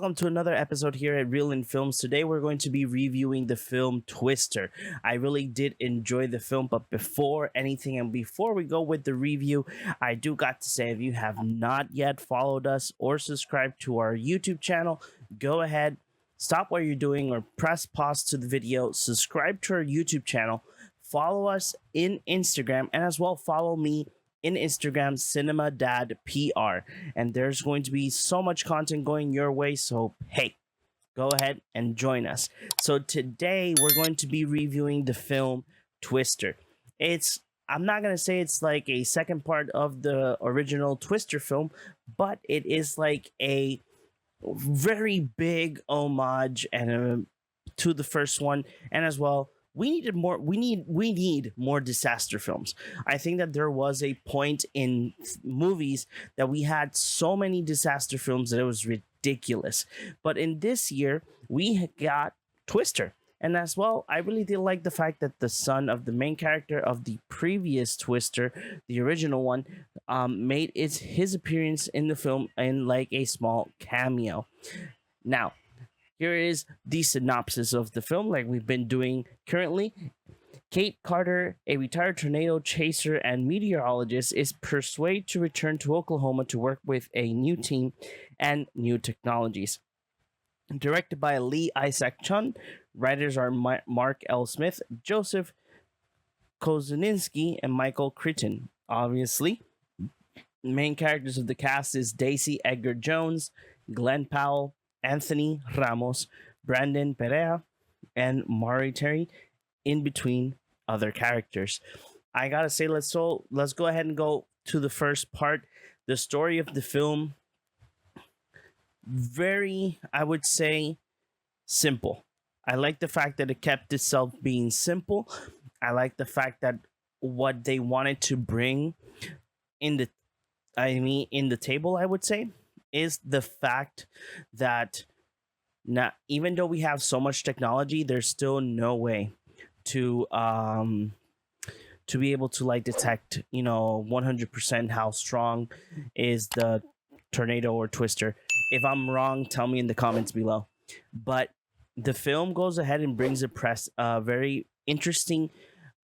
welcome to another episode here at Real in Films. Today we're going to be reviewing the film Twister. I really did enjoy the film, but before anything and before we go with the review, I do got to say if you have not yet followed us or subscribed to our YouTube channel, go ahead, stop what you're doing or press pause to the video, subscribe to our YouTube channel, follow us in Instagram, and as well follow me in Instagram, Cinema Dad PR, and there's going to be so much content going your way. So hey, go ahead and join us. So today we're going to be reviewing the film Twister. I'm not gonna say it's like a second part of the original Twister film, but it is like a very big homage and to the first one, and as well we need more disaster films. I think that there was a point in movies that we had so many disaster films that it was ridiculous. But in this year, we got Twister. And as well, I really did like the fact that the son of the main character of the previous Twister, the original one, made his appearance in the film in like a small cameo. Now, here is the synopsis of the film, like we've been doing currently. Kate Carter, a retired tornado chaser and meteorologist, is persuaded to return to Oklahoma to work with a new team and new technologies. Directed by Lee Isaac Chung, writers are Mark L. Smith, Joseph Kosinski, and Michael Crichton. Obviously, main characters of the cast is Daisy Edgar Jones, Glenn Powell, Anthony Ramos, Brandon Perea, and Maury Terry, in between other characters. I gotta say, let's go ahead and go to the first part. The story of the film, very, I would say, simple. I like the fact that it kept itself being simple. I like the fact that what they wanted to bring in the table, I would say, is the fact that now, even though we have so much technology, there's still no way to be able to like detect 100% how strong is the tornado or twister. If I'm wrong, tell me in the comments below. But the film goes ahead and brings a very interesting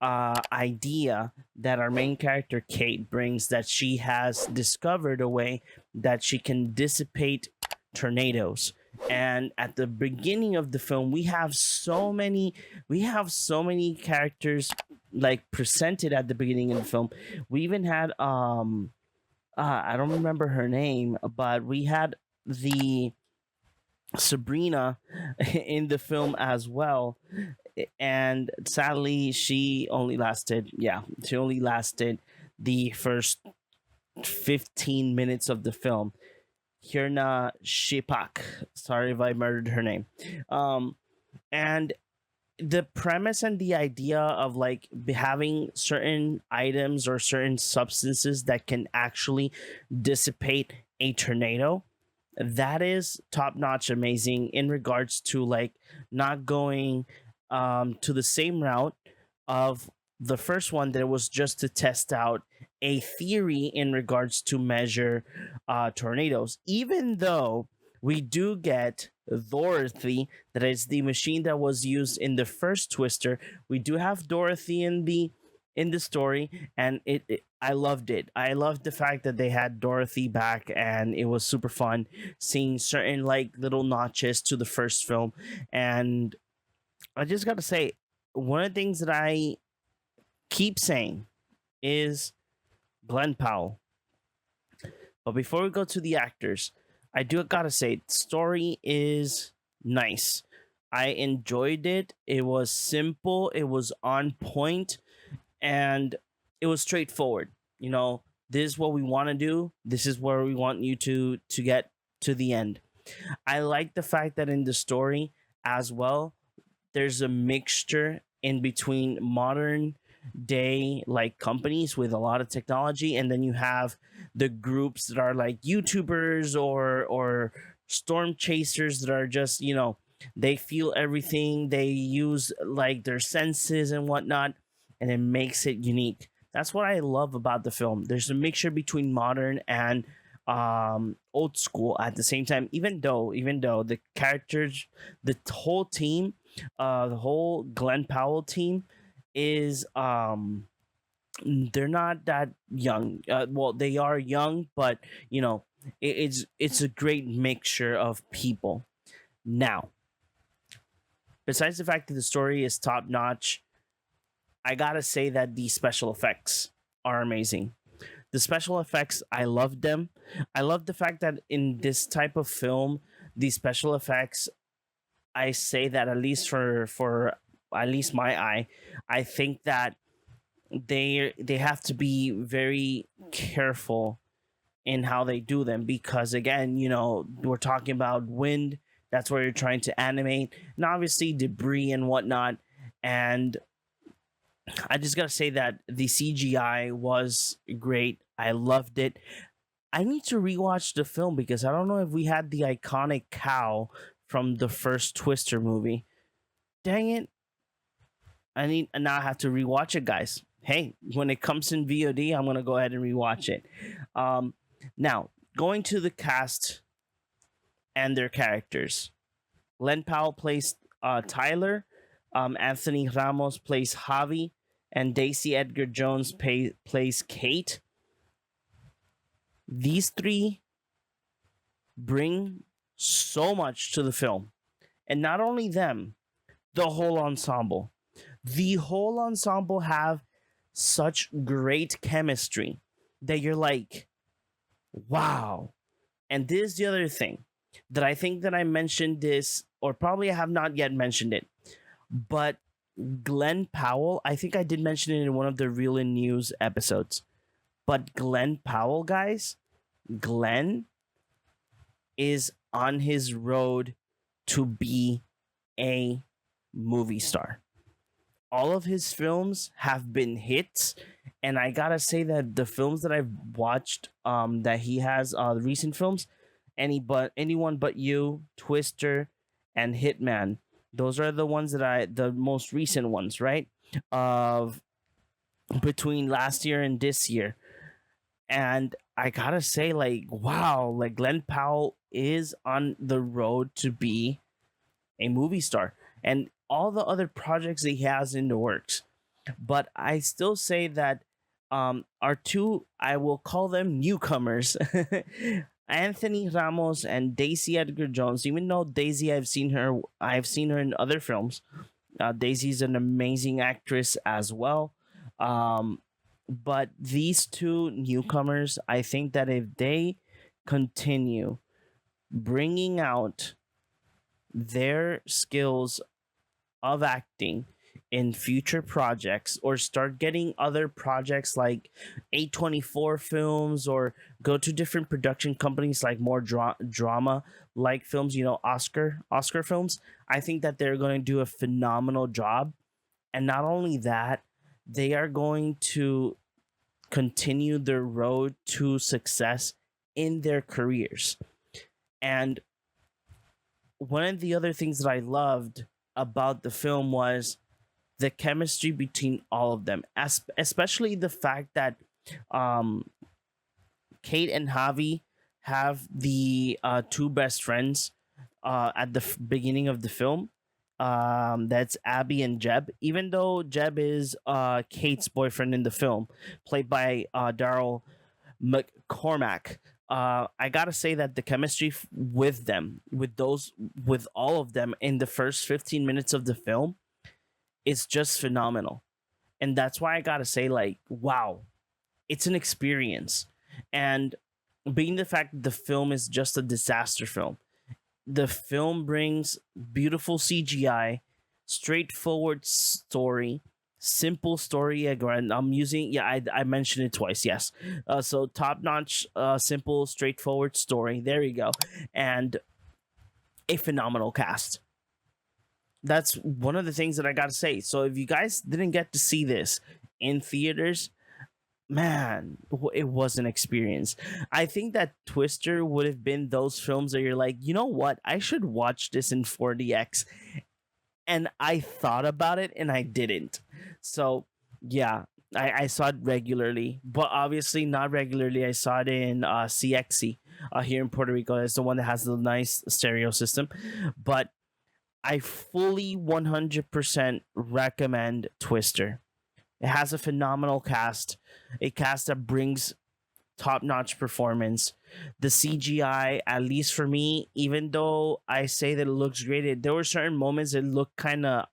idea that our main character Kate brings, that she has discovered a way that she can dissipate tornadoes. And at the beginning of the film, we have so many characters like presented at the beginning of the film. We even had I don't remember her name, but we had the Sabrina in the film as well, and sadly she only lasted the first 15 minutes of the film. Hirna Shipak, sorry if I murdered her name. And the premise and the idea of like having certain items or certain substances that can actually dissipate a tornado, that is top notch amazing in regards to like not going to the same route of the first one that was just to test out a theory in regards to measure tornadoes. Even though we do get Dorothy, that is the machine that was used in the first Twister, we do have Dorothy in the story, and I loved it. I loved the fact that they had Dorothy back, and it was super fun seeing certain like little notches to the first film. And I just gotta say, one of the things that I keep saying is Glenn Powell. But before we go to the actors, I do gotta say, story is nice. I enjoyed it. It was simple. It was on point, and it was straightforward. This is what we want to do. This is where we want you to get to the end. I like the fact that in the story as well, there's a mixture in between modern day like companies with a lot of technology, and then you have the groups that are like YouTubers or storm chasers that are just they feel everything, they use like their senses and whatnot, and it makes it unique. That's what I love about the film. There's a mixture between modern and old school at the same time. Even though the characters, the whole team, the whole Glenn Powell team is they're not that young. Well, they are young, but you know, it's a great mixture of people. Now, besides the fact that the story is top notch, I gotta say that the special effects are amazing. The special effects, I love them. I love the fact that in this type of film, the special effects, I say that at least for at least my eye, I think that they have to be very careful in how they do them, because again, you know, we're talking about wind. That's where you're trying to animate, and obviously debris and whatnot. And I just gotta say that the CGI was great. I loved it. I need to rewatch the film because I don't know if we had the iconic cow from the first Twister movie. Dang it! I need now. I have to rewatch it, guys. Hey, when it comes in VOD, I'm gonna go ahead and rewatch it. Um, Now going to the cast and their characters. Len Powell plays Tyler. Anthony Ramos plays Javi, and Daisy Edgar Jones plays Kate. These three bring so much to the film, and not only them, the whole ensemble. The whole ensemble have such great chemistry that you're like, wow. And this is the other thing that I think that I mentioned this, or probably I have not yet mentioned it, but Glenn Powell, I think I did mention it in one of the Real in News episodes. But Glenn Powell, guys, Glenn is on his road to be a movie star. All of his films have been hits, and I gotta say that the films that I've watched, that he has, the recent films, anyone but you, Twister, and Hitman. Those are the ones that the most recent ones, right? Of between last year and this year. And I gotta say, like, wow, like Glenn Powell is on the road to be a movie star, and all the other projects he has in the works. But I still say that our two, I will call them newcomers, Anthony Ramos and Daisy Edgar Jones. Even though Daisy, I've seen her in other films. Daisy's an amazing actress as well. Um, but these two newcomers, I think that if they continue bringing out their skills of acting in future projects, or start getting other projects like A24 films, or go to different production companies like more drama like films, you know, Oscar films, I think that they're going to do a phenomenal job. And not only that, they are going to continue their road to success in their careers. And one of the other things that I loved about the film was the chemistry between all of them, especially the fact that um, Kate and Javi have the two best friends at the beginning of the film. That's Abby and Jeb. Even though Jeb is Kate's boyfriend in the film, played by Daryl McCormack. I gotta say that the chemistry with them, with all of them in the first 15 minutes of the film, is just phenomenal. And that's why I gotta say, like, wow, it's an experience. And being the fact that the film is just a disaster film, the film brings beautiful CGI, straightforward story, simple story. Again, I'm using, yeah, I mentioned it twice. Yes, so top notch, simple, straightforward story. There you go, and a phenomenal cast. That's one of the things that I got to say. So if you guys didn't get to see this in theaters, man, it was an experience. I think that Twister would have been those films that you're like, you know what, I should watch this in 4DX, and I thought about it and I didn't. So yeah, I saw it regularly, but obviously not regularly. I saw it in CXC here in Puerto Rico. It's the one that has the nice stereo system. But I fully 100% recommend Twister. It has a phenomenal cast, a cast that brings top notch performance. The CGI, at least for me, even though I say that it looks great, there were certain moments that looked kind of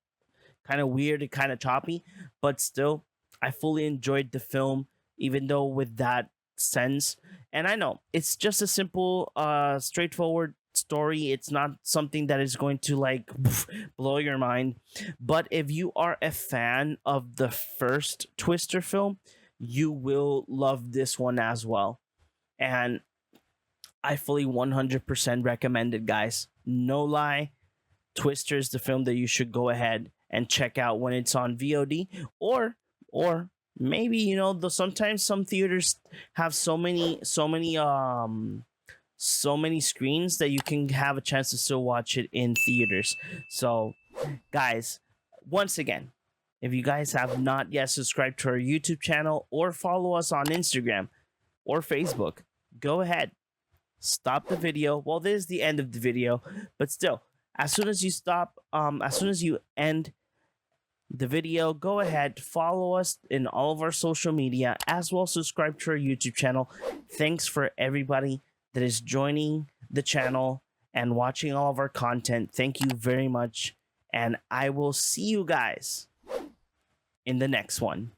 weird and kind of choppy, but still, I fully enjoyed the film, even though with that sense. And I know it's just a simple, straightforward story. It's not something that is going to like blow your mind. But if you are a fan of the first Twister film, you will love this one as well. And I fully 100% recommend it, guys. No lie, Twister is the film that you should go ahead and check out when it's on VOD, or maybe sometimes some theaters have so many screens that you can have a chance to still watch it in theaters. So, guys, once again, if you guys have not yet subscribed to our YouTube channel or follow us on Instagram or Facebook, go ahead, stop the video. Well, this is the end of the video, but still, as soon as you end the video, go ahead, follow us in all of our social media, as well as subscribe to our YouTube channel. Thanks for everybody that is joining the channel and watching all of our content. Thank you very much, and I will see you guys in the next one.